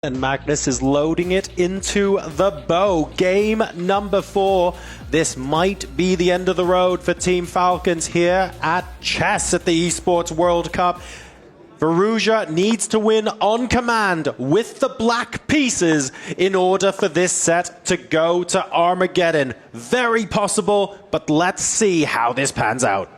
And Magnus is loading it into the bow. Game number 4. This might be the end of the road for Team Falcons here at chess at the Esports World Cup. Firouzja needs to win on command with the black pieces in order for this set to go to Armageddon. Very possible, but let's see how this pans out.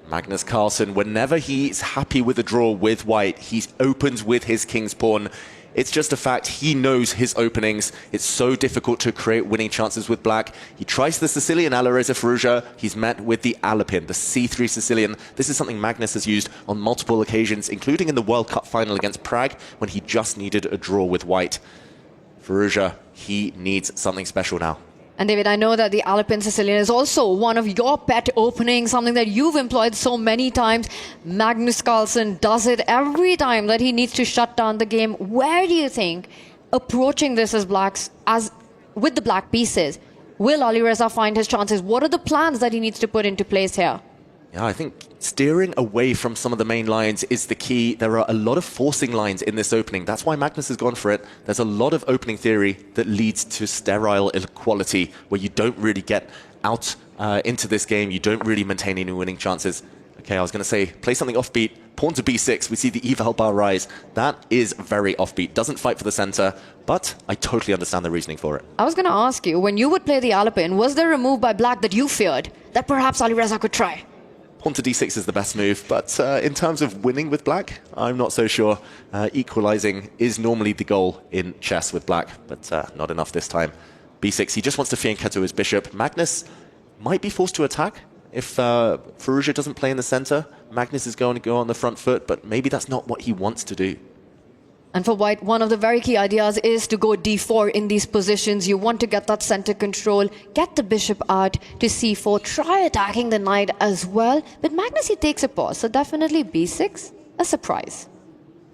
Magnus Carlsen, whenever he's happy with a draw with white, he opens with his king's pawn. It's just a fact, he knows his openings. It's so difficult to create winning chances with black. He tries the Sicilian ALIREZA Firouzja. He's met with the Alipin, the C3 Sicilian. This is something Magnus has used on multiple occasions, including in the World Cup final against Prague, when he just needed a draw with white. Firouzja, he needs something special now. And David, I know that the Alipin Sicilian is also one of your pet openings, something that you've employed so many times. Magnus Carlsen does it every time that he needs to shut down the game. Where do you think, approaching this as blacks, as with the black pieces, will ALIREZA find his chances? What are the plans that he needs to put into place here? Yeah, I think steering away from some of the main lines is the key. There are a lot of forcing lines in this opening. That's why Magnus has gone for it. There's a lot of opening theory that leads to sterile equality, where you don't really get out into this game. You don't really maintain any winning chances. Okay, I was going to say, play something offbeat. Pawn to b6, we see the eval bar rise. That is very offbeat. Doesn't fight for the center, but I totally understand the reasoning for it. I was going to ask you, when you would play the Alipin, was there a move by black that you feared that perhaps ALIREZA could try? Pawn to d6 is the best move, but in terms of winning with black, I'm not so sure. Equalizing is normally the goal in chess with black, but not enough this time. b6, he just wants to fianchetto his bishop. Magnus might be forced to attack if Firouzja doesn't play in the center. Magnus is going to go on the front foot, but maybe that's not what he wants to do. And for white, one of the very key ideas is to go d4 in these positions. You want to get that center control, get the bishop out to c4, try attacking the knight as well. But Magnus, he takes a pause, so definitely b6, a surprise.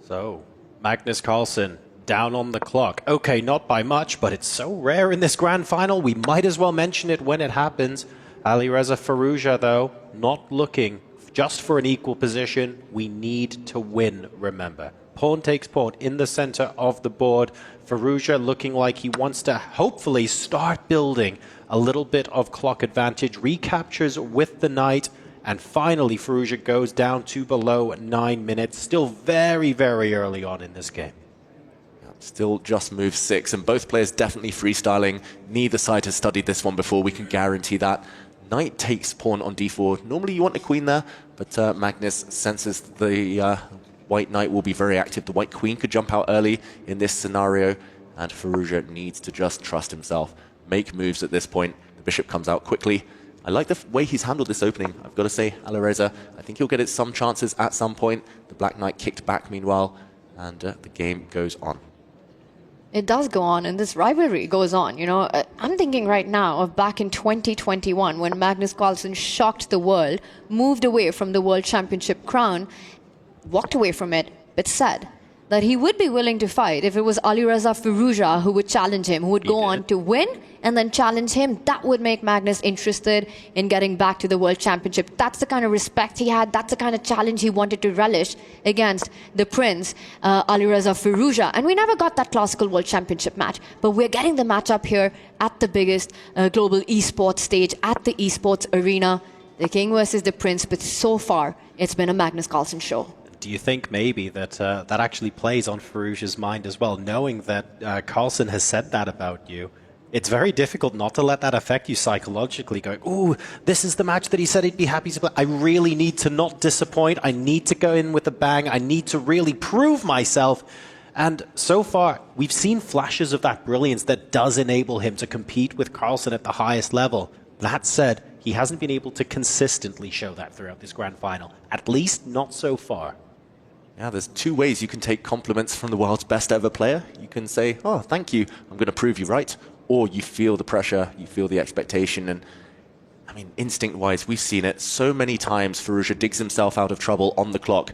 So, Magnus Carlsen down on the clock. Okay, not by much, but it's so rare in this grand final, we might as well mention it when it happens. ALIREZA Firouzja, though, not looking just for an equal position. We need to win, remember. Pawn takes pawn in the center of the board. Firouzja looking like he wants to hopefully start building a little bit of clock advantage. Recaptures with the knight. And finally, Firouzja goes down to below 9 minutes. Still very, very early on in this game. Still just move 6. And both players definitely freestyling. Neither side has studied this one before. We can guarantee that. Knight takes pawn on d4. Normally you want a queen there. But Magnus senses the white knight will be very active. The white queen could jump out early in this scenario, and Firouzja needs to just trust himself, make moves at this point. The bishop comes out quickly. I like the way he's handled this opening. I've got to say, ALIREZA, I think he'll get it some chances at some point. The black knight kicked back meanwhile, and the game goes on. It does go on, and this rivalry goes on. You know, I'm thinking right now of back in 2021 when Magnus Carlsen shocked the world, moved away from the World Championship crown, walked away from it, but said that he would be willing to fight if it was ALIREZA Firouzja who would challenge him, who would go on to win and then challenge him. That would make Magnus interested in getting back to the World Championship. That's the kind of respect he had. That's the kind of challenge he wanted to relish against the prince, ALIREZA Firouzja. And we never got that classical World Championship match, but we're getting the matchup here at the biggest global esports stage, at the esports arena. The king versus the prince, but so far it's been a Magnus Carlsen show. Do you think maybe that that actually plays on Firouzja's mind as well, knowing that Carlsen has said that about you? It's very difficult not to let that affect you psychologically, going, ooh, this is the match that he said he'd be happy to play. I really need to not disappoint. I need to go in with a bang. I need to really prove myself. And so far, we've seen flashes of that brilliance that does enable him to compete with Carlsen at the highest level. That said, he hasn't been able to consistently show that throughout this grand final, at least not so far. Yeah, there's two ways you can take compliments from the world's best ever player. You can say, oh, thank you, I'm going to prove you right. Or you feel the pressure, you feel the expectation. And I mean, instinct-wise, we've seen it so many times. Firouzja digs himself out of trouble on the clock.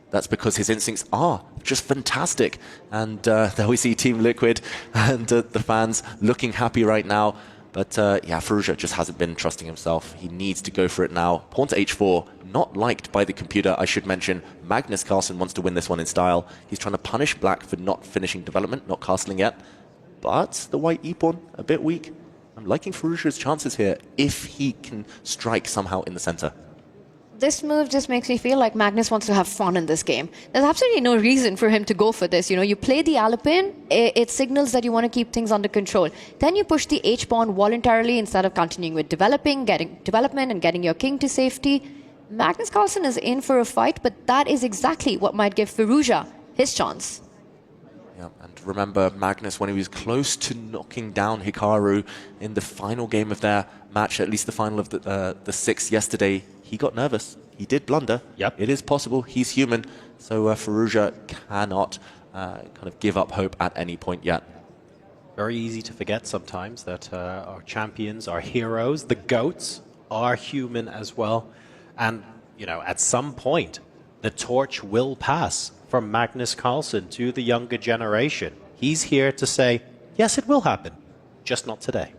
That's because his instincts are just fantastic. And there we see Team Liquid and the fans looking happy right now. But yeah, Farouja just hasn't been trusting himself. He needs to go for it now. Pawn to h4, not liked by the computer, I should mention. Magnus Carlsen wants to win this one in style. He's trying to punish black for not finishing development, not castling yet. But the white e-pawn, a bit weak. I'm liking Farouja's chances here if he can strike somehow in the center. This move just makes me feel like Magnus wants to have fun in this game. There's absolutely no reason for him to go for this. You know, you play the Alipin, it signals that you want to keep things under control. Then you push the H-pawn voluntarily instead of continuing with getting development and getting your king to safety. Magnus Carlsen is in for a fight, but that is exactly what might give Farouja his chance. Yeah, and remember Magnus, when he was close to knocking down Hikaru in the final game of their match, at least the final of the sixth yesterday, he got nervous. He did blunder. Yep. It is possible. He's human. So Farouja cannot kind of give up hope at any point yet. Very easy to forget sometimes that our champions, our heroes, the GOATs, are human as well. And, you know, at some point, the torch will pass from Magnus Carlsen to the younger generation. He's here to say, yes, it will happen, just not today.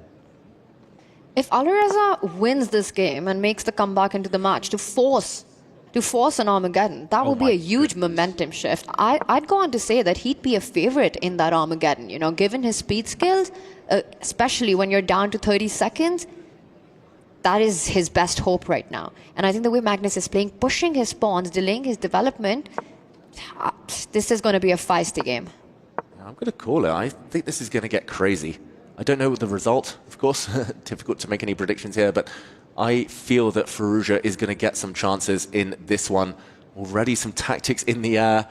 If ALIREZA wins this game and makes the comeback into the match to force an Armageddon, that will be a huge momentum shift. I'd go on to say that he'd be a favorite in that Armageddon, you know, given his speed skills, especially when you're down to 30 seconds. That is his best hope right now. And I think the way Magnus is playing, pushing his pawns, delaying his development, this is going to be a feisty game. I'm going to call it. I think this is going to get crazy. I don't know the result, of course. Difficult to make any predictions here, but I feel that Farouja is going to get some chances in this one. Already some tactics in the air.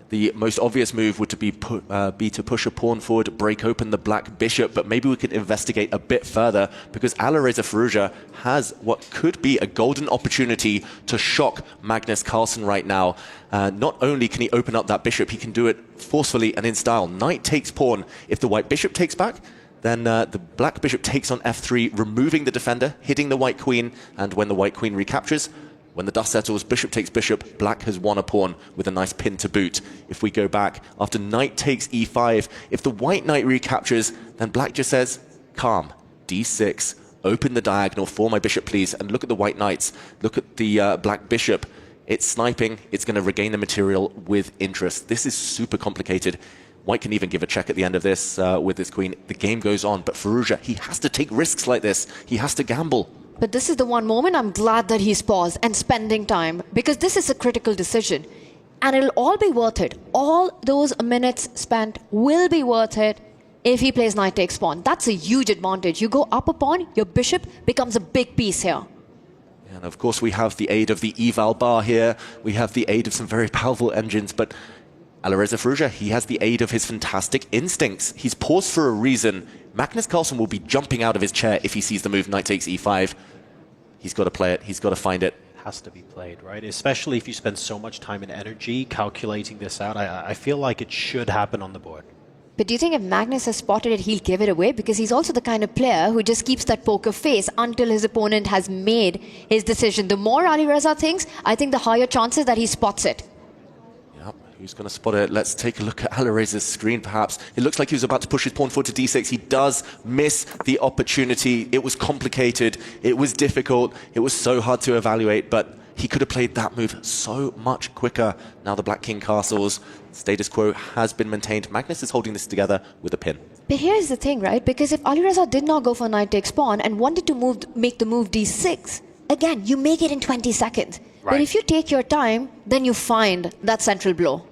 The most obvious move would be to push a pawn forward, break open the black bishop, but maybe we could investigate a bit further because ALIREZA Farouja has what could be a golden opportunity to shock Magnus Carlsen right now. Not only can he open up that bishop, he can do it forcefully and in style. Knight takes pawn. If the white bishop takes back, then the black bishop takes on f3, removing the defender, hitting the white queen, and when the white queen recaptures, when the dust settles, bishop takes bishop, black has won a pawn with a nice pin to boot. If we go back, after knight takes e5, if the white knight recaptures, then black just says, calm, d6, open the diagonal for my bishop, please, and look at the white knights, look at the black bishop. It's sniping, it's going to regain the material with interest. This is super complicated. White can even give a check at the end of this with this queen. The game goes on, but Farouja, he has to take risks like this. He has to gamble. But this is the one moment I'm glad that he's paused and spending time, because this is a critical decision. And it'll all be worth it. All those minutes spent will be worth it if he plays knight takes pawn. That's a huge advantage. You go up a pawn, your bishop becomes a big piece here. And of course we have the aid of the eval bar here. We have the aid of some very powerful engines, but ALIREZA Farouja, he has the aid of his fantastic instincts. He's paused for a reason. Magnus Carlsen will be jumping out of his chair if he sees the move knight takes e5. He's got to play it. He's got to find it. Has to be played, right? Especially if you spend so much time and energy calculating this out. I feel like it should happen on the board. But do you think if Magnus has spotted it, he'll give it away? Because he's also the kind of player who just keeps that poker face until his opponent has made his decision. The more ALIREZA thinks, I think the higher chances that he spots it. Who's going to spot it? Let's take a look at ALIREZA's screen, perhaps. It looks like he was about to push his pawn forward to d6. He does miss the opportunity. It was complicated. It was difficult. It was so hard to evaluate, but he could have played that move so much quicker. Now the black king castles. Status quo has been maintained. Magnus is holding this together with a pin. But here's the thing, right? Because if ALIREZA did not go for knight takes pawn and wanted to make the move d6, again, you make it in 20 seconds. Right. But if you take your time, then you find that central blow.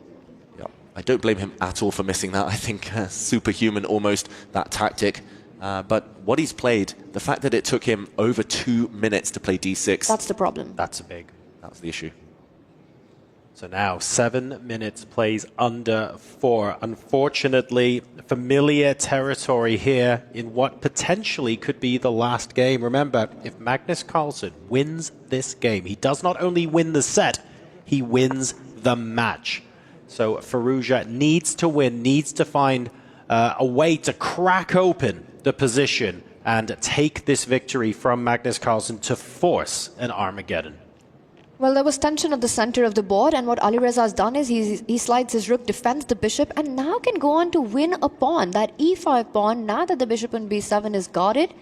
I don't blame him at all for missing that. I think superhuman almost, that tactic. But what he's played, the fact that it took him over 2 minutes to play d6. That's the problem. That's That's the issue. So now 7 minutes plays under 4. Unfortunately, familiar territory here in what potentially could be the last game. Remember, if Magnus Carlsen wins this game, he does not only win the set, he wins the match. So Farouja needs to win, needs to find a way to crack open the position and take this victory from Magnus Carlsen to force an Armageddon. Well, there was tension at the center of the board, and what ALIREZA has done is he slides his rook, defends the bishop, and now can go on to win a pawn. That e5 pawn, now that the bishop on b7 is guarded,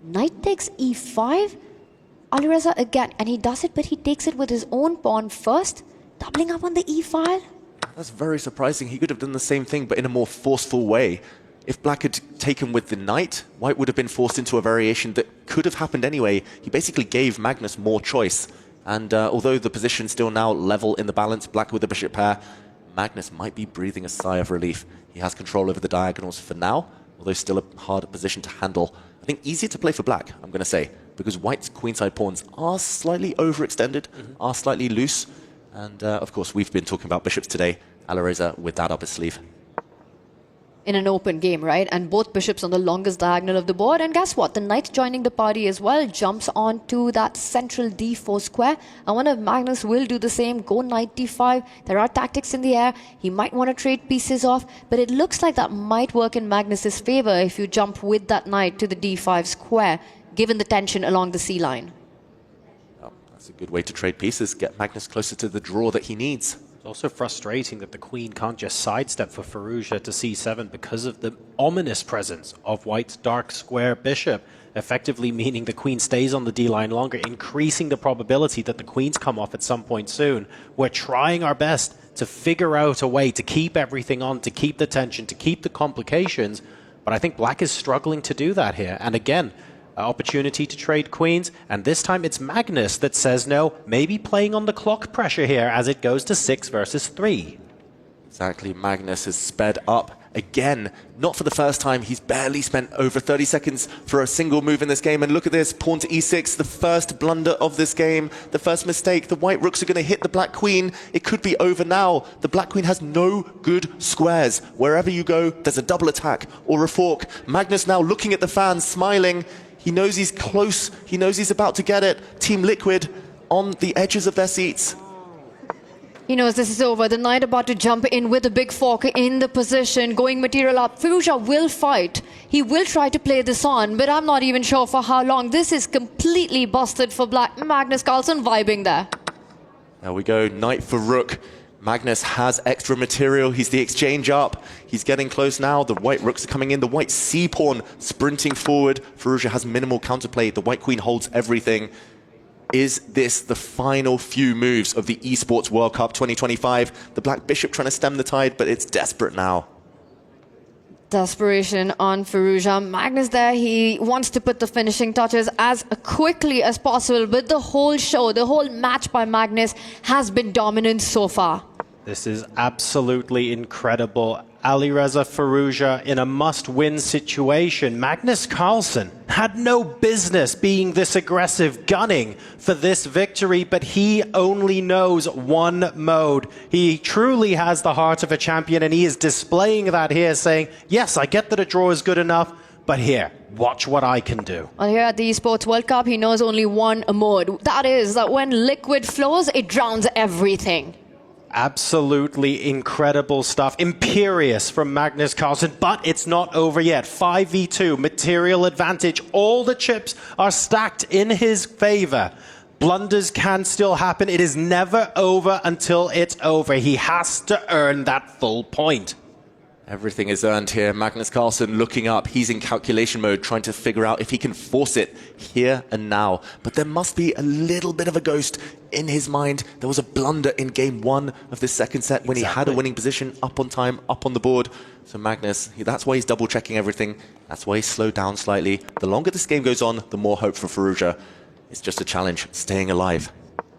Knight takes e5. ALIREZA again, and he does it, but he takes it with his own pawn first, doubling up on the e-file. That's very surprising. He could have done the same thing, but in a more forceful way. If black had taken with the knight, white would have been forced into a variation that could have happened anyway. He basically gave Magnus more choice. And although the position's still now level in the balance, black with the bishop pair, Magnus might be breathing a sigh of relief. He has control over the diagonals for now, although still a harder position to handle. I think easier to play for black, I'm going to say, because white's queenside pawns are slightly overextended, are slightly loose. And of course, we've been talking about bishops today. ALIREZA with that up his sleeve. In an open game, right? And both bishops on the longest diagonal of the board. And guess what? The knight joining the party as well jumps onto that central d4 square. I wonder if Magnus will do the same. Go knight d5. There are tactics in the air. He might want to trade pieces off. But it looks like that might work in Magnus's favor if you jump with that knight to the d5 square, given the tension along the c line. Oh, that's a good way to trade pieces. Get Magnus closer to the draw that he needs. It's also frustrating that the queen can't just sidestep for Firouzja to c7 because of the ominous presence of white's dark square bishop, effectively meaning the queen stays on the d-line longer, increasing the probability that the queens come off at some point soon. We're trying our best to figure out a way to keep everything on, to keep the tension, to keep the complications, but I think black is struggling to do that here. And again, opportunity to trade queens, and this time it's Magnus that says no, maybe playing on the clock pressure here as it goes to 6 versus 3. Exactly, Magnus has sped up again. Not for the first time, he's barely spent over 30 seconds for a single move in this game, and look at this, pawn to e6, the first blunder of this game, the first mistake. The white rooks are going to hit the black queen. It could be over now. The black queen has no good squares. Wherever you go, there's a double attack or a fork. Magnus now looking at the fans, smiling. He knows he's close. He knows he's about to get it. Team Liquid on the edges of their seats. He knows this is over. The knight about to jump in with a big fork in the position, going material up. Firouzja will fight. He will try to play this on, but I'm not even sure for how long. This is completely busted for black. Magnus Carlsen vibing there. There we go. Knight for rook. Magnus has extra material. He's the exchange up. He's getting close now. The white rooks are coming in. The white c-pawn sprinting forward. Firouzja has minimal counterplay. The white queen holds everything. Is this the final few moves of the Esports World Cup 2025? The black bishop trying to stem the tide, but it's desperate now. Desperation on Firouzja. Magnus there, he wants to put the finishing touches as quickly as possible, but the whole show, the whole match by Magnus has been dominant so far. This is absolutely incredible. ALIREZA Firouzja in a must-win situation. Magnus Carlsen had no business being this aggressive, gunning for this victory, but he only knows one mode. He truly has the heart of a champion, and he is displaying that here, saying, yes, I get that a draw is good enough, but here, watch what I can do. Well, here at the Esports World Cup, he knows only one mode. That is that when liquid flows, it drowns everything. Absolutely incredible stuff. Imperious from Magnus Carlsen, but it's not over yet. 5v2, material advantage. All the chips are stacked in his favor. Blunders can still happen. It is never over until it's over. He has to earn that full point. Everything is earned here. Magnus Carlsen looking up. He's in calculation mode, trying to figure out if he can force it here and now. But there must be a little bit of a ghost in his mind. There was a blunder in game one of this second set when he had a winning position, up on time, up on the board. So Magnus, that's why he's double checking everything. That's why he's slowed down slightly. The longer this game goes on, the more hope for Firouzja. It's just a challenge, staying alive.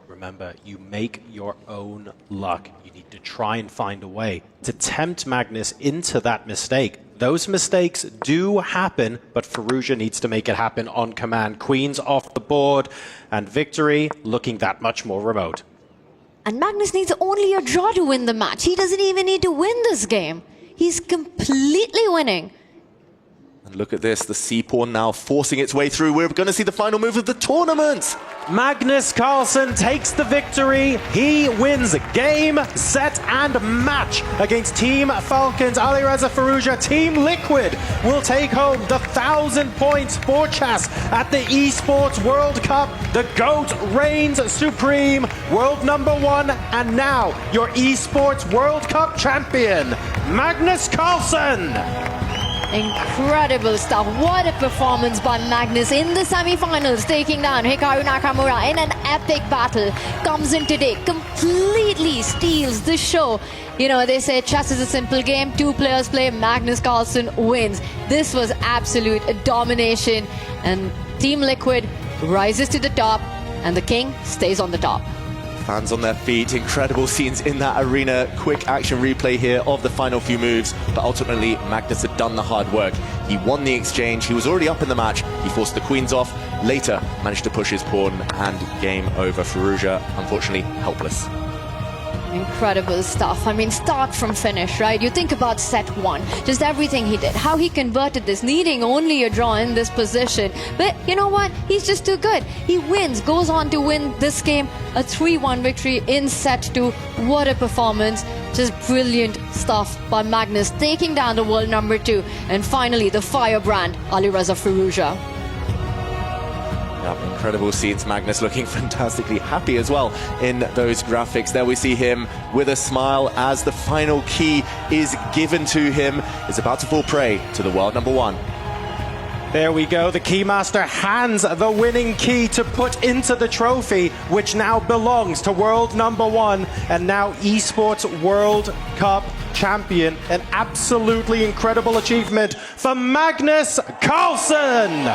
Remember, you make your own luck. You need to try and find a way to tempt Magnus into that mistake. Those mistakes do happen, but Firouzja needs to make it happen on command. Queens off the board, and victory looking that much more remote. And Magnus needs only a draw to win the match. He doesn't even need to win this game. He's completely winning. And look at this, the c-pawn now forcing its way through. We're going to see the final move of the tournament. Magnus Carlsen takes the victory. He wins game, set, and match against Team Falcons. ALIREZA Firouzja, Team Liquid will take home the 1,000 points for chess at the Esports World Cup. The GOAT reigns supreme, world #1, and now your Esports World Cup champion, Magnus Carlsen. Incredible stuff. What a performance by Magnus in the semi-finals, taking down Hikaru Nakamura in an epic battle. Comes in today, completely steals the show. You know, they say chess is a simple game. Two players play, Magnus Carlsen wins. This was absolute domination. And Team Liquid rises to the top, and the king stays on the top. Fans on their feet, incredible scenes in that arena. Quick action replay here of the final few moves, but ultimately Magnus had done the hard work. He won the exchange, he was already up in the match, he forced the queens off, later managed to push his pawn, and game over. Firouzja, unfortunately, helpless. Incredible stuff. I mean, start from finish, right? You think about set one, just everything he did, how he converted this, needing only a draw in this position. But you know what? He's just too good. He wins, goes on to win this game, a 3-1 victory in set two. What a performance. Just brilliant stuff by Magnus, taking down the world number 2. And finally, the firebrand, ALIREZA Firouzja. Yep, incredible scenes. Magnus looking fantastically happy as well in those graphics. There we see him with a smile as the final key is given to him. Is about to fall prey to the world number 1. There we go. The Keymaster hands the winning key to put into the trophy, which now belongs to world number 1 and now Esports World Cup champion. An absolutely incredible achievement for Magnus Carlsen.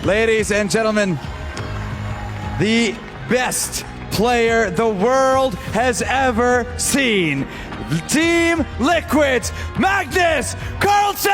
Ladies and gentlemen, the best player the world has ever seen. Team Liquid's Magnus Carlsen!